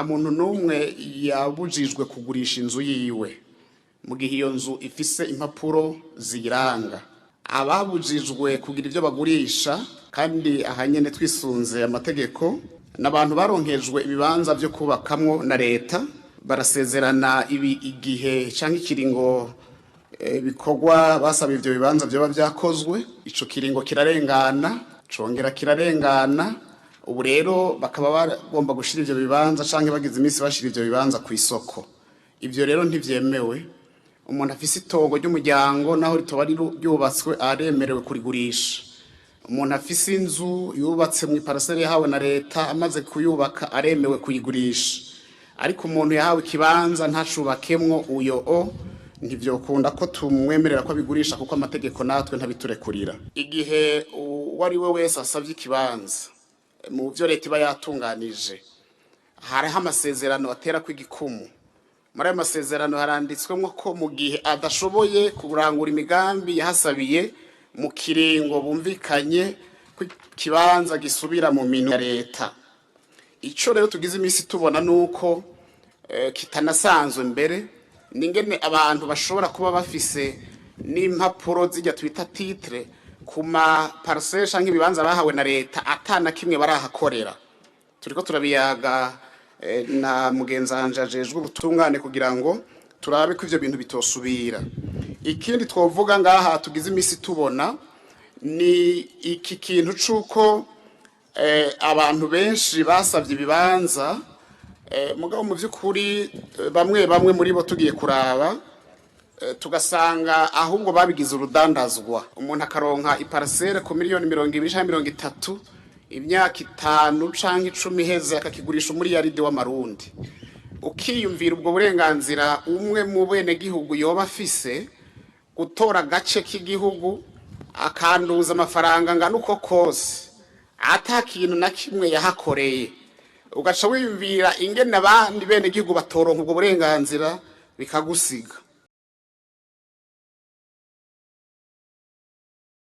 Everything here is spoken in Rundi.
nta muntu n'umwe yabujijwe kugurisha inzu yiwe mu gihe iyo nzu ifise impapuro ziyiranga. Ababujijwe kugira ibyo bagurisha kandi ahanyene twisunze amategeko n'abantu baronkejwe ibibanza byo kubakamwo na leta, barasezerana igihe canke ikiringo bikorwa basaba ivyo bibanza byoba byakozwe. Ico kiringo kirarengana, congera kirarengana. Ubu rero bakaba bagomba gushira ivyo bibanza canke bagize iminsi bashira ivyo bibanza ku isoko. Ivyo rero ntivyemewe. Umuntu afise itongo ry'umuryango naho ritoba ryubatswe aremerewe kurigurisha. Umuntu afise inzu yubatse mu parcelle yahawe na leta amaze kuyubaka aremewe kuyigurisha. Ariko umuntu yahawe ikibanza ntacubakemwo uyo ntivyokunda ko tumwemerera ko abigurisha kuko amategeko natwe ntabiturekurira. Igihe uwari we wese asavye ikibanza mu byo leta iba yatunganije, hariho amasezerano atera kw'igikumu. Muri ayo masezerano haranditswemo ko mu gihe adashoboye kurangura imigambi yahasabiye mu kiringo bumvikanye ko ikibanza gisubira mu minwe ya leta. Ico rero tugize iminsi tubona nuko kitanasanzwe mbere ningene abantu bashobora kuba bafise n'impapuro zijya twita titre kuma parcelle canke ibibanza bahawe na leta atana kimwe barahakorera. Turiko turabiyaga na mugenzanje ajejwe ubutungane kugira ngo turabe ko ivyo bintu bitosubira. Ikindi twovuga ngaha tugize iminsi tubona ni iki kintu cuko abantu benshi basavye ibibanza mugabo mu vy'ukuri bamwe muri bo tugiye kuraba tugasanga ahubwo babigize urudandazwa. Umuntu akaronka iparcelle ku miliyoni 20 canke 30, imyaka 5 canke 10 iheze akakigurisha muri yaride w'amarundi. Ukiyumvira ubwo burenganzira umwe mu bene gihugu yoba afise gutora gace k'igihugu akanduza amafaranga ngana uko kose ata kintu na kimwe yahakoreye, ugaca wiyumvira ingene abandi bene gihugu batoronka ubwo burenganzira bikagusiga.